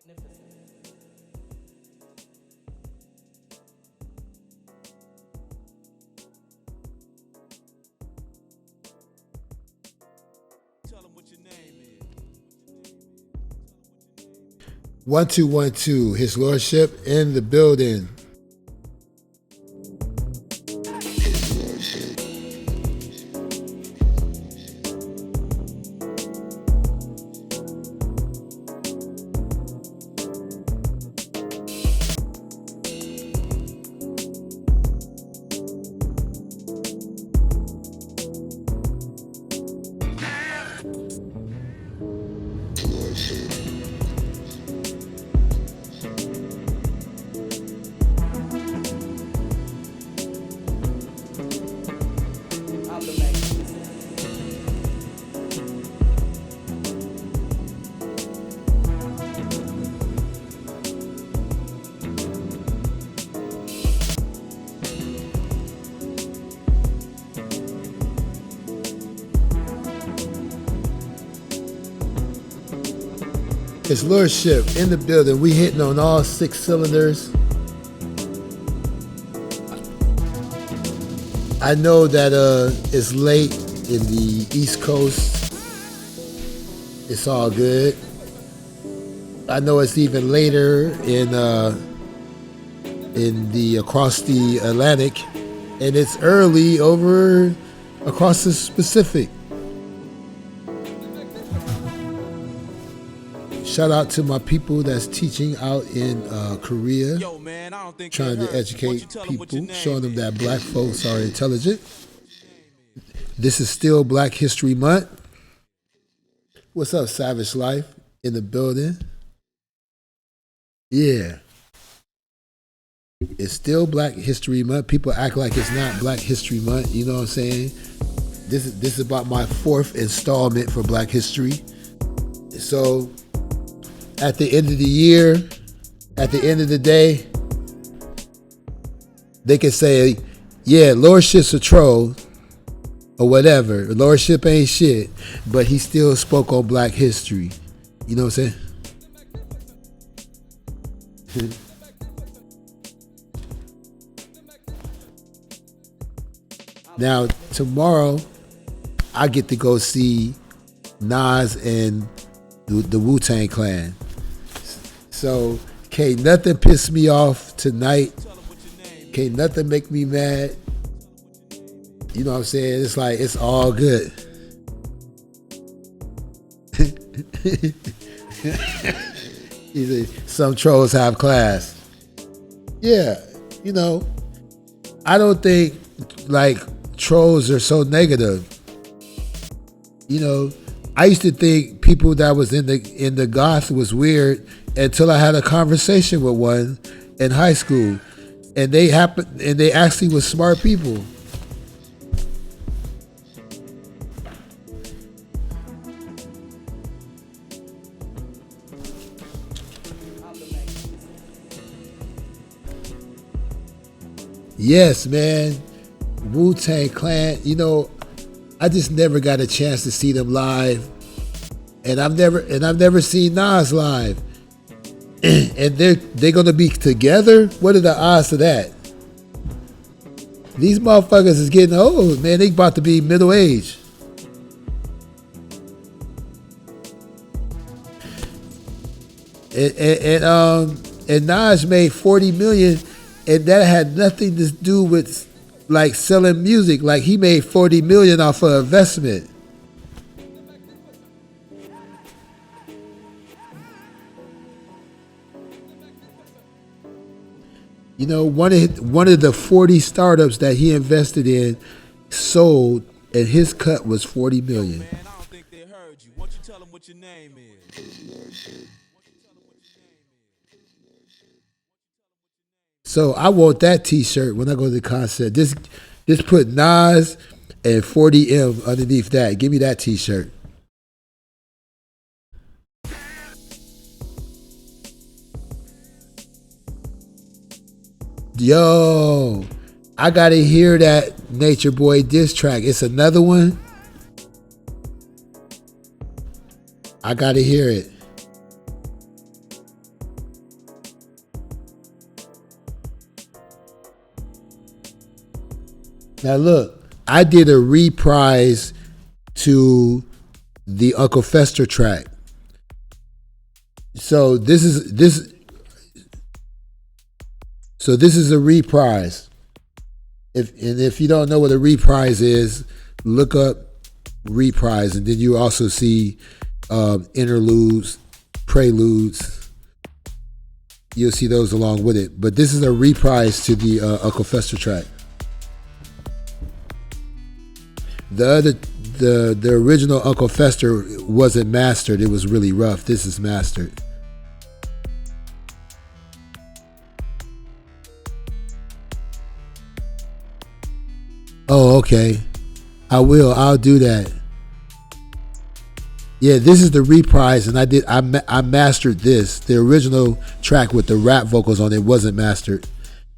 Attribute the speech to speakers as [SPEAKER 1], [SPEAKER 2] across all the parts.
[SPEAKER 1] Tell them what your name is.
[SPEAKER 2] 1212, His Lordship in the building. His Lordship in the building. We hitting on all 6 cylinders. I know that it's late in the East Coast. It's all good. I know it's even later in the across the Atlantic, and it's early over across the Pacific. Shout out to my people that's teaching out in Korea.
[SPEAKER 1] Yo, man, I don't think
[SPEAKER 2] trying to educate people, showing them that black folks are intelligent. This is still Black History Month. What's up, Savage Life in the building? Yeah. It's still Black History Month. People act like it's not Black History Month. You know what I'm saying? This is about my 4th installment for Black History. So at the end of the year, at the end of the day, they can say, yeah, Lordship's a troll or whatever. Lordship ain't shit, but he still spoke on Black history. You know what I'm saying? Now, tomorrow, I get to go see Nas and the Wu-Tang Clan. So, can't nothing piss me off tonight. Can't nothing make me mad. You know what I'm saying? It's like, it's all good. Some trolls have class. Yeah, you know, I don't think like trolls are so negative. You know, I used to think people that was in the goth was weird until I had a conversation with one in high school, and they actually was smart people. Yes, man. Wu-Tang Clan, you know, I just never got a chance to see them live. And I've never seen Nas live. And they're gonna be together? What are the odds of that? These motherfuckers is getting old, man. They about to be middle age. And Nas made 40 million, and that had nothing to do with like selling music. Like, he made 40 million off of investment. You know, one of the 40 startups that he invested in sold, and his cut was 40 million.
[SPEAKER 1] Man, I don't think they heard you. Why don't you tell them what your name is?
[SPEAKER 2] So I want that T-shirt when I go to the concert. Just put Nas and 40M underneath that. Give me that T-shirt. Yo, I gotta hear that Nature Boy diss track. It's another one. I gotta hear it. Now look, I did a reprise to the Uncle Fester track. So this is a reprise. If you don't know what a reprise is, look up reprise, and then you also see interludes, preludes. You'll see those along with it. But this is a reprise to the Uncle Fester track. The original Uncle Fester wasn't mastered. It was really rough. This is mastered. Oh, okay. I'll do that. Yeah, this is the reprise, and I mastered this. The original track with the rap vocals on it wasn't mastered.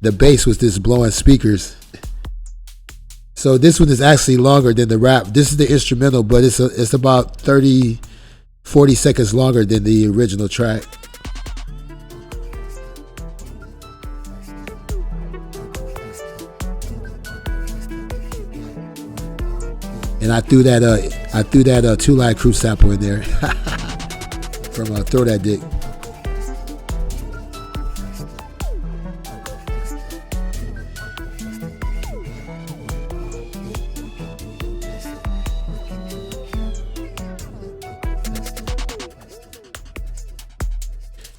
[SPEAKER 2] The bass was just blowing speakers. So this one is actually longer than the rap. This is the instrumental, but it's about 40 seconds longer than the original track. And I threw that Two Live Crew sample in there from Throw That Dick.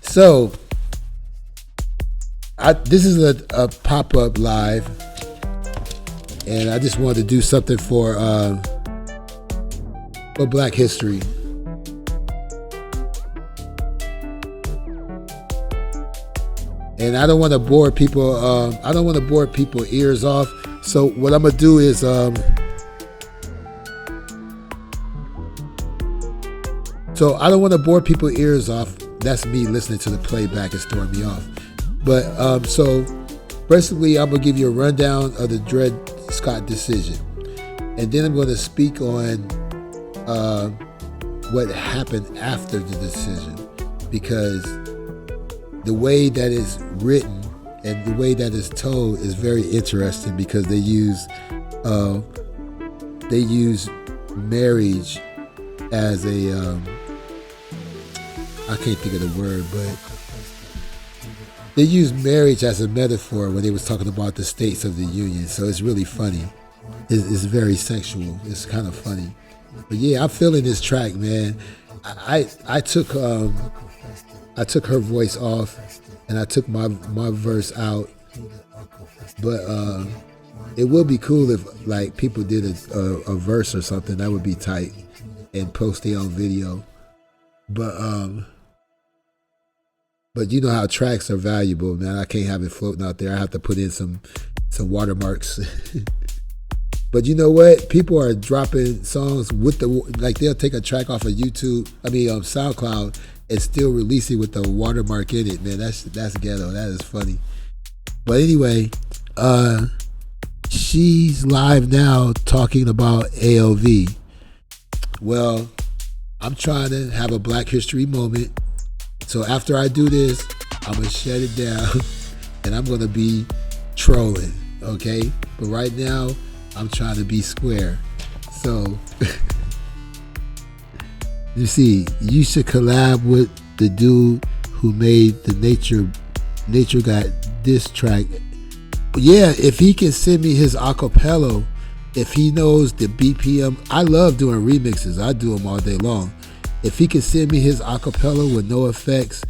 [SPEAKER 2] So this is a pop-up live, and I just wanted to do something for Black History. And I don't want to bore people. I don't want to bore people ears off. So what I'm gonna do is so I don't want to bore people ears off. That's me listening to the playback and throwing me off. But so basically, I'm gonna give you a rundown of the Dred Scott decision, and then I'm going to speak on what happened after the decision, because the way that it's written and the way that it's told is very interesting, because they use marriage as a I can't think of the word, but they use marriage as a metaphor when they was talking about the states of the union. So it's really funny. It's very sexual. It's kind of funny. But yeah, I'm feeling this track, man. I took her voice off, and I took my verse out. But it would be cool if like people did a verse or something. That would be tight, and post their own video. But you know how tracks are valuable, man. I can't have it floating out there. I have to put in some watermarks. But you know what? People are dropping songs with they'll take a track off of SoundCloud and still release it with the watermark in it, man. That's ghetto. That is funny. But anyway, she's live now talking about ALV. Well, I'm trying to have a Black History moment. So after I do this, I'm going to shut it down and I'm going to be trolling, okay? But right now, I'm trying to be square. So, you see, you should collab with the dude who made the Nature Got diss track. Yeah, if he can send me his acapella, if he knows the BPM, I love doing remixes. I do them all day long. If he can send me his acapella with no effects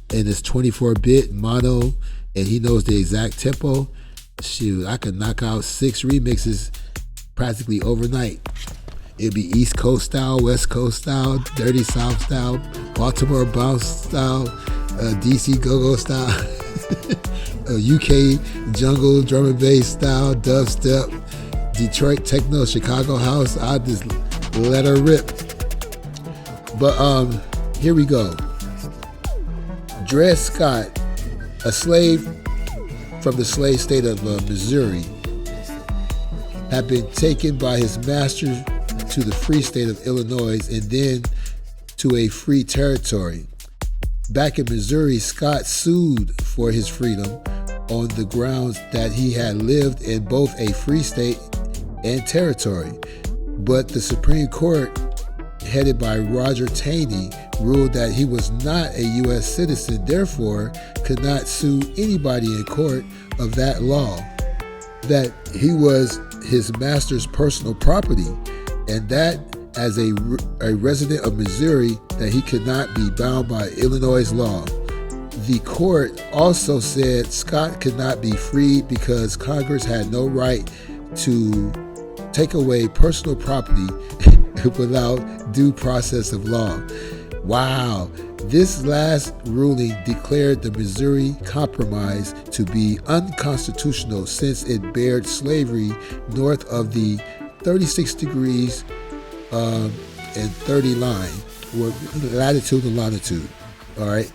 [SPEAKER 2] and it's 24-bit mono and he knows the exact tempo, shoot, I could knock out 6 remixes practically overnight. It'd be East Coast style, West Coast style, Dirty South style, Baltimore bounce style, DC go-go style, UK jungle drum and bass style, dubstep, Detroit techno, Chicago house. I'll just let her rip. But here we go. Dred Scott, a slave from the slave state of Missouri, had been taken by his master to the free state of Illinois and then to a free territory. Back in Missouri, Scott sued for his freedom on the grounds that he had lived in both a free state and territory. But the Supreme Court, headed by Roger Taney, ruled that he was not a U.S. citizen, therefore could not sue anybody in court of that law, that he was his master's personal property, and that as a resident of Missouri, that he could not be bound by Illinois' law. The court also said Scott could not be freed because Congress had no right to take away personal property without due process of law. Wow. This last ruling declared the Missouri Compromise to be unconstitutional since it barred slavery north of the 36 degrees and 30 line, or latitude and longitude. All right.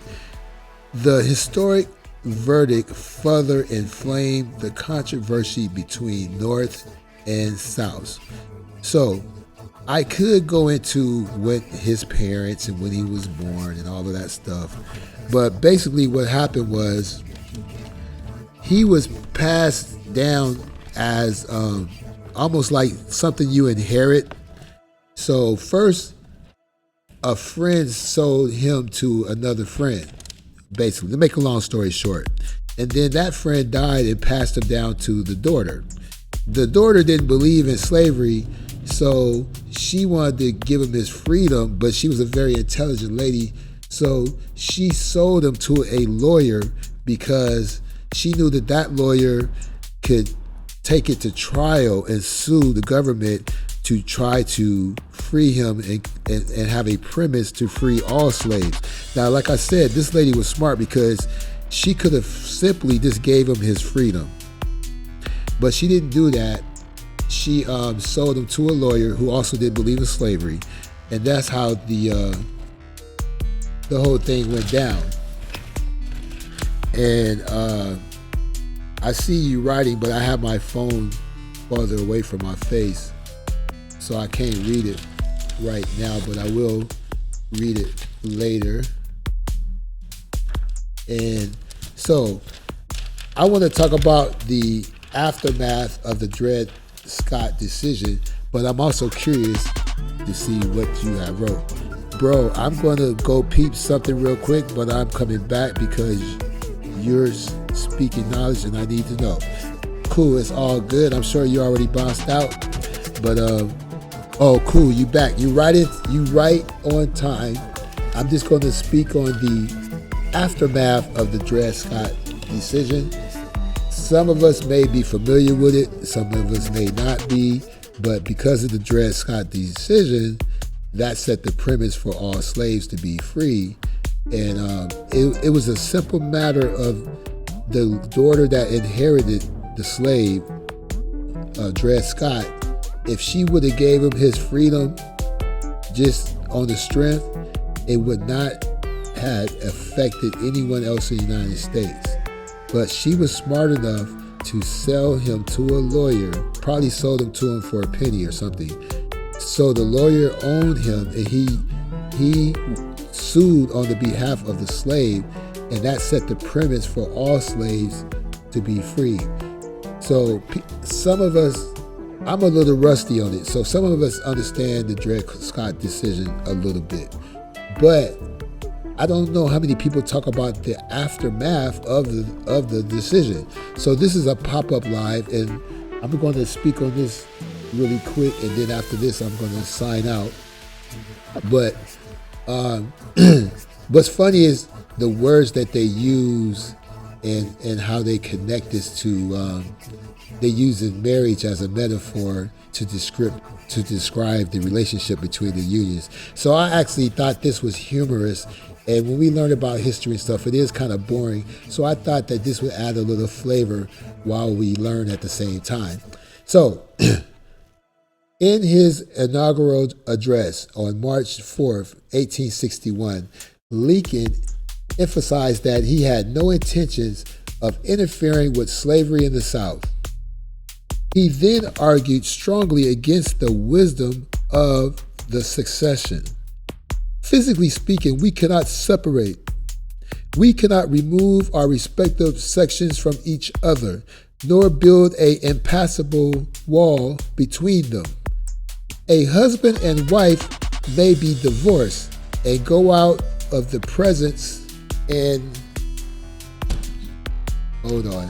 [SPEAKER 2] The historic verdict further inflamed the controversy between North and South. So I could go into what his parents and when he was born and all of that stuff. But basically what happened was he was passed down as almost like something you inherit. So first, a friend sold him to another friend, basically, to make a long story short. And then that friend died and passed him down to the daughter. The daughter didn't believe in slavery, so she wanted to give him his freedom, but she was a very intelligent lady, so she sold him to a lawyer because she knew that that lawyer could take it to trial and sue the government to try to free him and have a premise to free all slaves. Now, like I said, this lady was smart because she could have simply just gave him his freedom. But she didn't do that. She sold him to a lawyer who also didn't believe in slavery. And that's how the whole thing went down. And I see you writing, but I have my phone farther away from my face, so I can't read it right now, but I will read it later. And so I want to talk about the aftermath of the Dred Scott decision, but I'm also curious to see what you have wrote. Bro, I'm going to go peep something real quick, but I'm coming back because you're speaking knowledge and I need to know. Cool, it's all good. I'm sure you already bounced out, but oh, cool, you back. You right on time. I'm just going to speak on the aftermath of the Dred Scott decision. Some of us may be familiar with it, some of us may not be, but because of the Dred Scott decision, that set the premise for all slaves to be free. And it was a simple matter of the daughter that inherited the slave, Dred Scott. If she would have gave him his freedom just on the strength, it would not have affected anyone else in the United States. But she was smart enough to sell him to a lawyer, probably sold him to him for a penny or something. So the lawyer owned him and he sued on the behalf of the slave, and that set the premise for all slaves to be free. So some of us, I'm a little rusty on it, so some of us understand the Dred Scott decision a little bit. But I don't know how many people talk about the aftermath of the decision. So this is a pop-up live, and I'm going to speak on this really quick, and then after this, I'm going to sign out. But what's funny is the words that they use and how they connect this to. They use marriage as a metaphor to describe the relationship between the unions. So I actually thought this was humorous. And when we learn about history and stuff, it is kind of boring. So I thought that this would add a little flavor while we learn at the same time. So in his inaugural address on March 4th, 1861, Lincoln emphasized that he had no intentions of interfering with slavery in the South. He then argued strongly against the wisdom of the succession. Physically speaking, we cannot separate. We cannot remove our respective sections from each other. nor build a impassable wall between them. A husband and wife may be divorced and go out of the presence and hold on.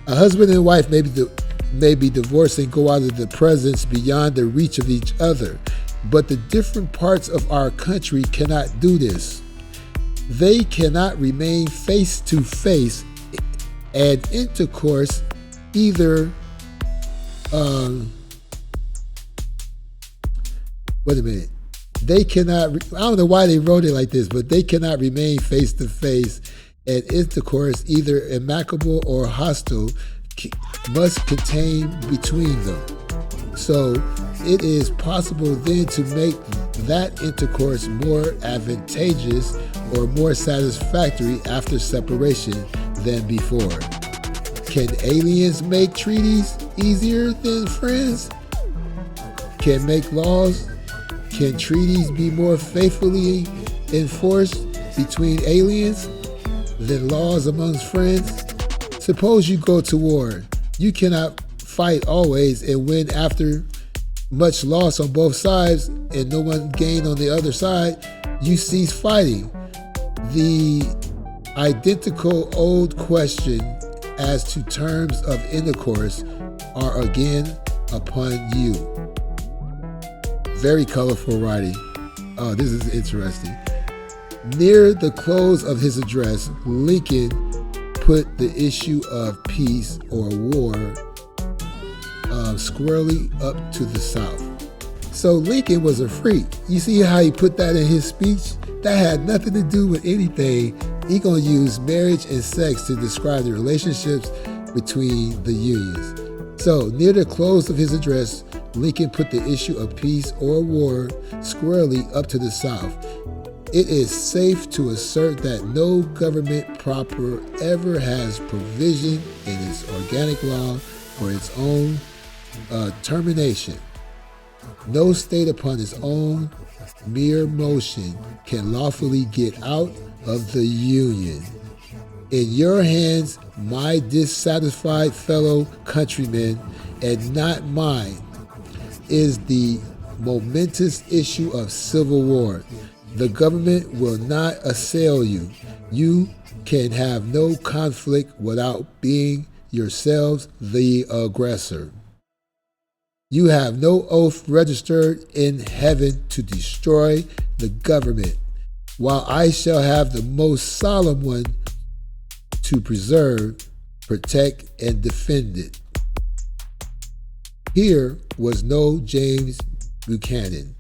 [SPEAKER 2] A husband and wife may be divorced and go out of the presence beyond the reach of each other, but the different parts of our country cannot do this. They cannot remain face to face and intercourse either. Wait a minute. They cannot. I don't know why they wrote it like this, but they cannot remain face to face and intercourse either amicable or hostile must contain between them. So it is possible then to make that intercourse more advantageous or more satisfactory after separation than before. Can aliens make treaties easier than friends? Can make laws? Can treaties be more faithfully enforced between aliens than laws amongst friends? Suppose you go to war. You cannot fight always and win after much loss on both sides and no one gain on the other side. You cease fighting. The identical old question as to terms of intercourse are again upon you. Very colorful writing. Oh, this is interesting. Near the close of his address, Lincoln put the issue of peace or war squarely up to the South. So Lincoln was a freak. You see how he put that in his speech? That had nothing to do with anything. He gonna use marriage and sex to describe the relationships between the unions. So near the close of his address, Lincoln put the issue of peace or war squarely up to the South. It is safe to assert that no government proper ever has provision in its organic law for its own termination. No state upon its own mere motion can lawfully get out of the Union. In your hands, my dissatisfied fellow countrymen, and not mine, is the momentous issue of civil war. The government will not assail you. You can have no conflict without being yourselves the aggressor. You have no oath registered in heaven to destroy the government, while I shall have the most solemn one to preserve, protect, and defend it. Here was no James Buchanan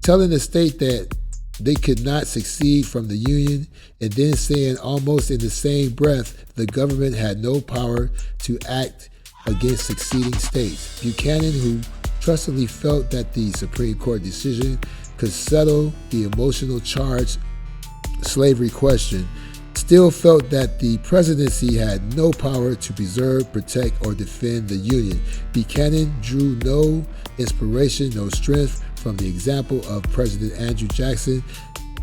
[SPEAKER 2] telling the state that they could not succeed from the Union, and then saying almost in the same breath the government had no power to act against succeeding states. Buchanan, who trustfully felt that the Supreme Court decision could settle the emotional charged slavery question, still felt that the presidency had no power to preserve, protect, or defend the Union. Buchanan drew no inspiration, no strength from the example of President Andrew Jackson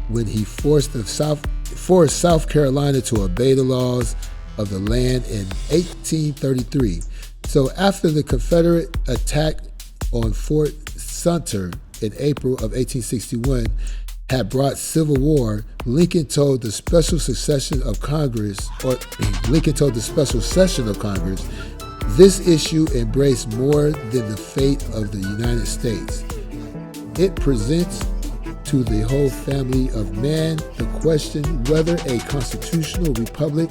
[SPEAKER 2] when he forced South Carolina to obey the laws of the land in 1833. So after the Confederate attack on Fort Sumter in April of 1861 had brought civil war, Lincoln told the special session of Congress, this issue embraced more than the fate of the United States. It presents to the whole family of man the question whether a constitutional republic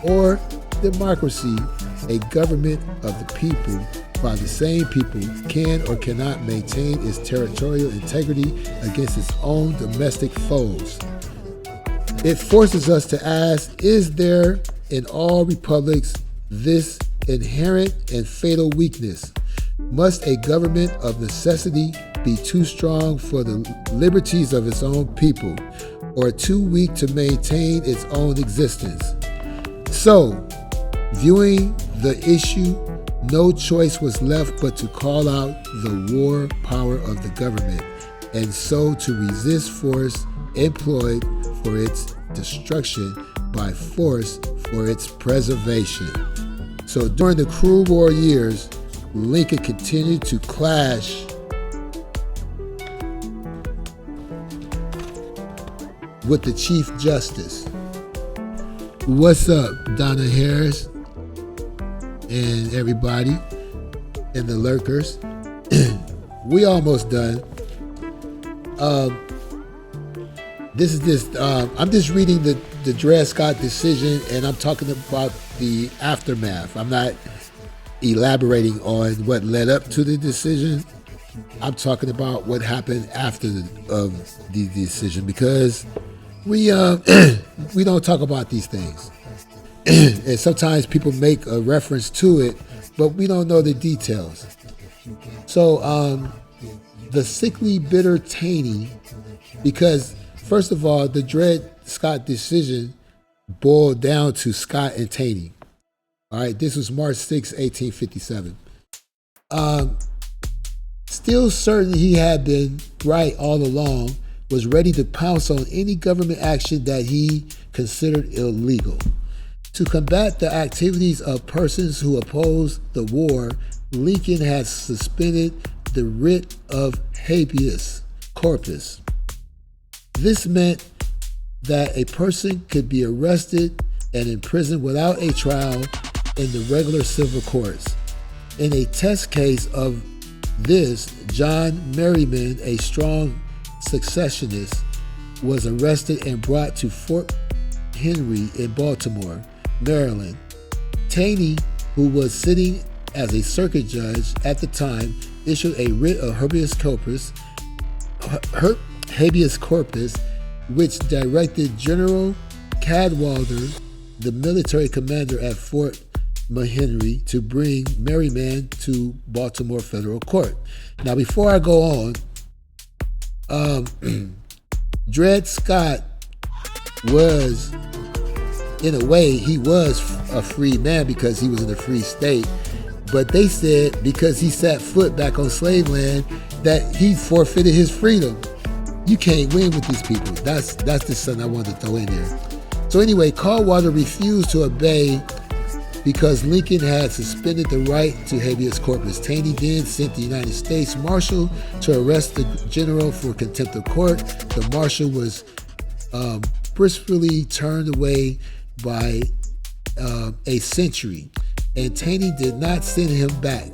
[SPEAKER 2] or democracy, a government of the people by the same people, can or cannot maintain its territorial integrity against its own domestic foes. It forces us to ask, is there in all republics this inherent and fatal weakness? Must a government of necessity be too strong for the liberties of its own people, or too weak to maintain its own existence? So, viewing the issue, no choice was left but to call out the war power of the government, and so to resist force employed for its destruction by force for its preservation. So during the cruel war years, Lincoln continued to clash with the Chief Justice. What's up, Donna Harris and everybody and the lurkers? We almost done. I'm just reading the Dred Scott decision, and I'm talking about the aftermath. I'm not elaborating on what led up to the decision. I'm talking about what happened after the decision, because we don't talk about these things. And sometimes people make a reference to it, but we don't know the details. So the sickly bitter Taney, because first of all, the Dred Scott decision boiled down to Scott and Taney. All right, this was March 6, 1857. Still certain he had been right all along, was ready to pounce on any government action that he considered illegal. To combat the activities of persons who opposed the war, Lincoln had suspended the writ of habeas corpus. This meant that a person could be arrested and imprisoned without a trial in the regular civil courts. In a test case of this, John Merryman, a strong secessionist, was arrested and brought to Fort Henry in Baltimore, Maryland. Taney, who was sitting as a circuit judge at the time, issued a writ of habeas corpus, which directed General Cadwalader, the military commander at Fort McHenry, to bring Merryman to Baltimore Federal Court. Now, before I go on, Dred Scott was, in a way, he was a free man because he was in a free state. But they said because he set foot back on slave land that he forfeited his freedom. You can't win with these people. That's just something I wanted to throw in there. So anyway, Cadwalader refused to obey because Lincoln had suspended the right to habeas corpus. Taney then sent the United States Marshal to arrest the general for contempt of court. The Marshal was briskly turned away by a century, and Taney did not send him back,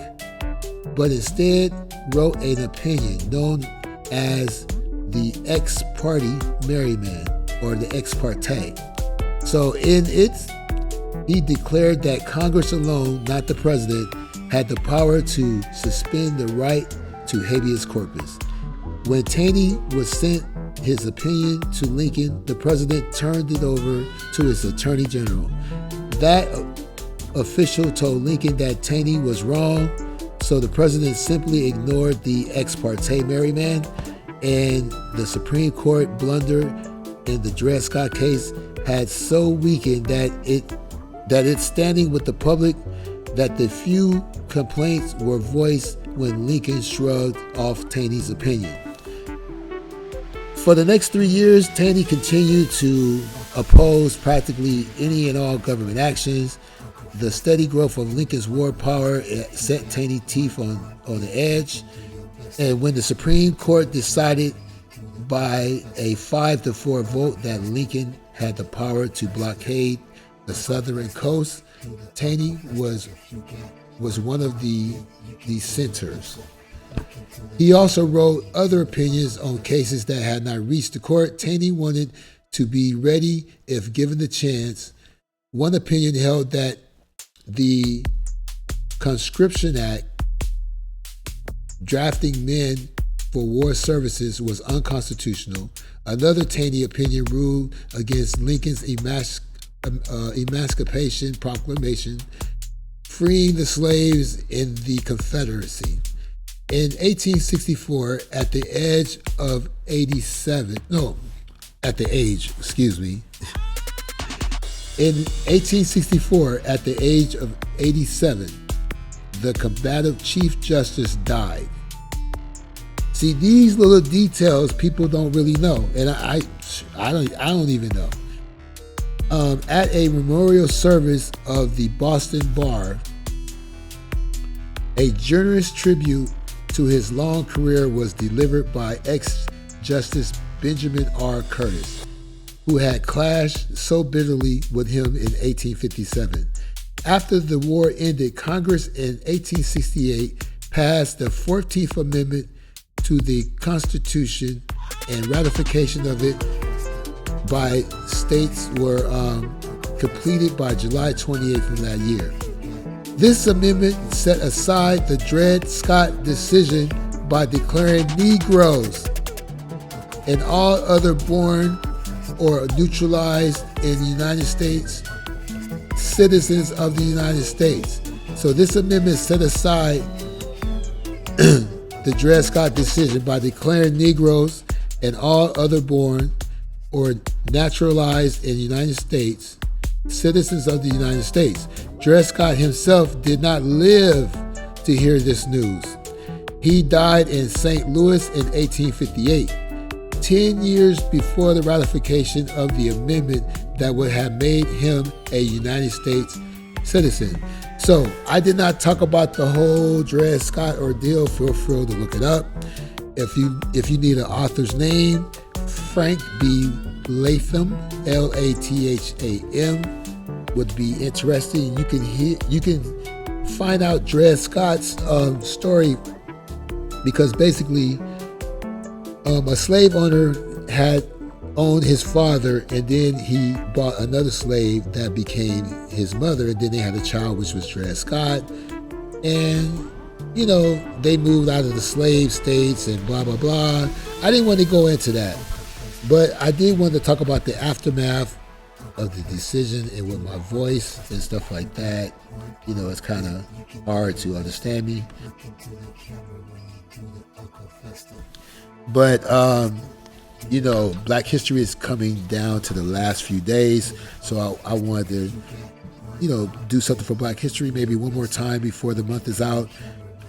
[SPEAKER 2] but instead wrote an opinion known as the ex parte Merryman, or the ex parte. So in it, he declared that Congress alone, not the president, had the power to suspend the right to habeas corpus. When Taney was sent his opinion to Lincoln, the president turned it over to his attorney general. That official told Lincoln that Taney was wrong, so the president simply ignored the ex parte Merryman, and the Supreme Court blunder in the Dred Scott case had so weakened that its standing with the public that the few complaints were voiced when Lincoln shrugged off Taney's opinion. For the next 3 years, Taney continued to oppose practically any and all government actions. The steady growth of Lincoln's war power set Taney's teeth on the edge. And when the Supreme Court decided by a 5-4 vote that Lincoln had the power to blockade the southern coast, Taney was one of the dissenters. He also wrote other opinions on cases that had not reached the court. Taney wanted to be ready if given the chance. One opinion held that the Conscription Act, drafting men for war services, was unconstitutional. Another Taney opinion ruled against Lincoln's Emancipation Proclamation, freeing the slaves in the Confederacy. In 1864, at the age of 87, In 1864, at the age of 87, the combative Chief Justice died. See, these little details people don't really know, and I don't even know. At a memorial service of the Boston Bar, a generous tribute to his long career was delivered by ex-Justice Benjamin R. Curtis, who had clashed so bitterly with him in 1857. After the war ended, Congress in 1868 passed the 14th Amendment to the Constitution, and ratification of it by states were completed by July 28th of that year. This amendment set aside the Dred Scott decision by declaring Negroes and all other born or neutralized in the United States citizens of the United States. So this amendment set aside the Dred Scott decision by declaring Negroes and all other born or naturalized in the United States citizens of the United States. Dred Scott himself did not live to hear this news. He died in St. Louis in 1858, 10 years before the ratification of the amendment that would have made him a United States citizen. So I did not talk about the whole Dred Scott ordeal. Feel free to look it up. If you need an author's name, Frank B. Latham, Latham, would be interesting. You can find out Dred Scott's story, because basically a slave owner had owned his father, and then he bought another slave that became his mother, and then they had a child, which was Dred Scott. And they moved out of the slave states and blah blah blah. I didn't want to go into that, but I did want to talk about the aftermath of the decision, and with my voice and stuff like that, it's kind of hard to understand me. But Black History is coming down to the last few days, so I wanted to do something for Black History maybe one more time before the month is out.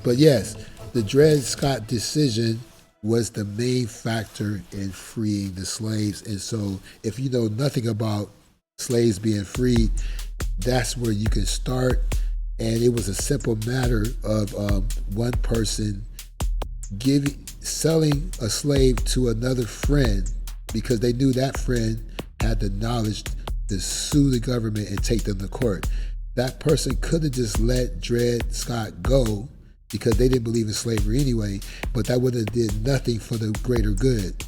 [SPEAKER 2] But yes, the Dred Scott decision was the main factor in freeing the slaves. And so if you know nothing about slaves being freed, that's where you can start. And it was a simple matter of one person selling a slave to another friend, because they knew that friend had the knowledge to sue the government and take them to court. That person could have just let Dred Scott go because they didn't believe in slavery anyway, but that would have did nothing for the greater good.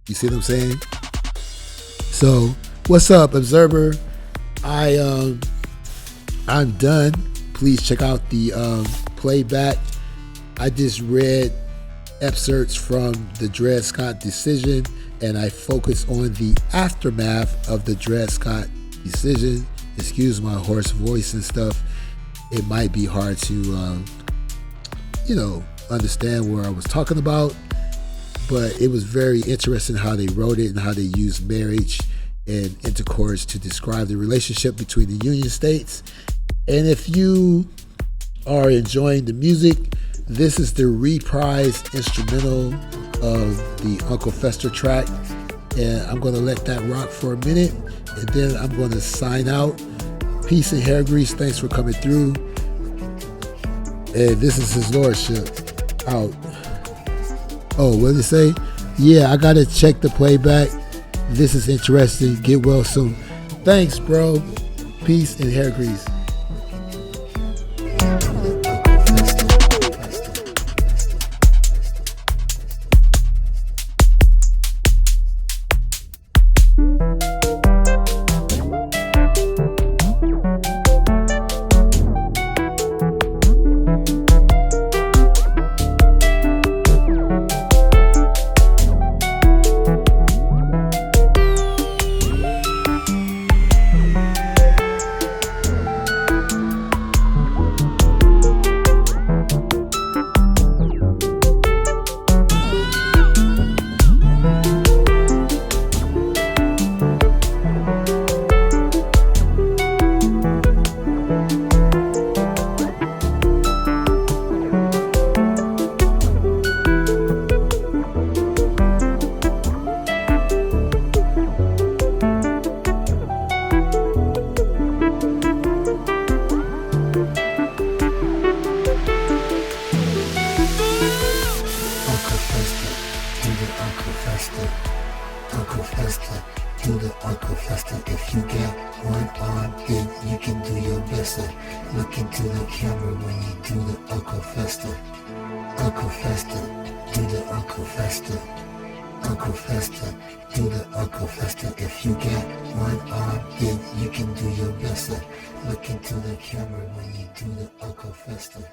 [SPEAKER 2] You see what I'm saying? So, what's up, Observer? I'm done. Please check out the playback. I just read excerpts from the Dred Scott decision, and I focus on the aftermath of the Dred Scott decision. Excuse my hoarse voice and stuff. It might be hard to understand where I was talking about, but it was very interesting how they wrote it and how they used marriage and intercourse to describe the relationship between the Union States. And if you are enjoying the music, this is the reprised instrumental of the Uncle Fester track, and I'm going to let that rock for a minute, and then I'm going to sign out. Peace and hair grease. Thanks for coming through. And this is his Lordship out. Oh, what did it say? Yeah, I got to check the playback. This is interesting. Get well soon. Thanks, bro. Peace and hair grease.
[SPEAKER 3] Uncle Fester. If you got one arm, then you can do your best. Look into the camera when you do the Uncle Fester. Uncle Fester, do the Uncle Fester. Uncle Fester, do the Uncle Fester. If you got one arm, then you can do your best. Look into the camera when you do the Uncle Fester.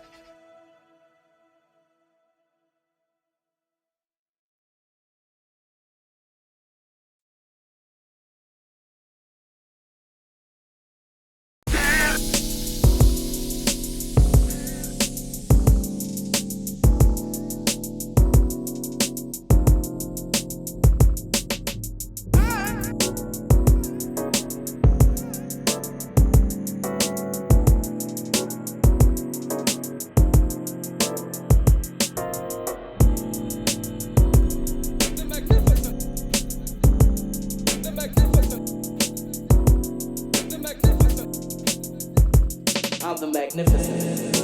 [SPEAKER 4] I'm the magnificent.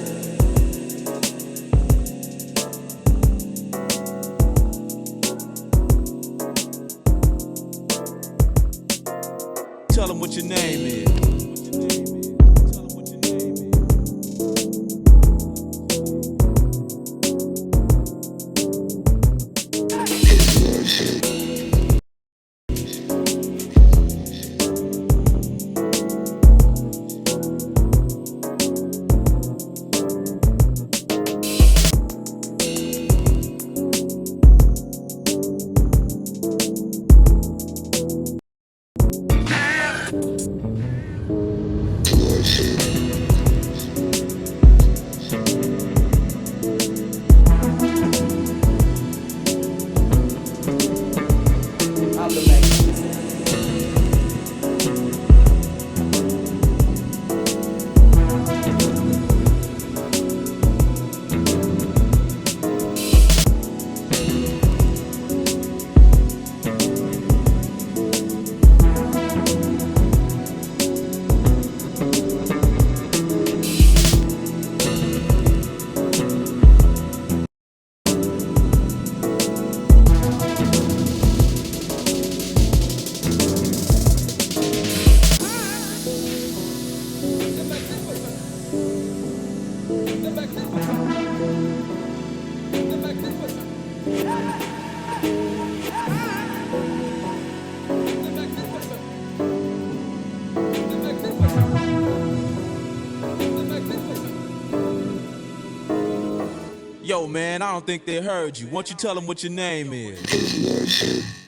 [SPEAKER 1] Tell them what your name is.
[SPEAKER 4] I'm the magnificent.
[SPEAKER 1] Yo, man, I don't think they heard you. Why don't you tell them what your name is?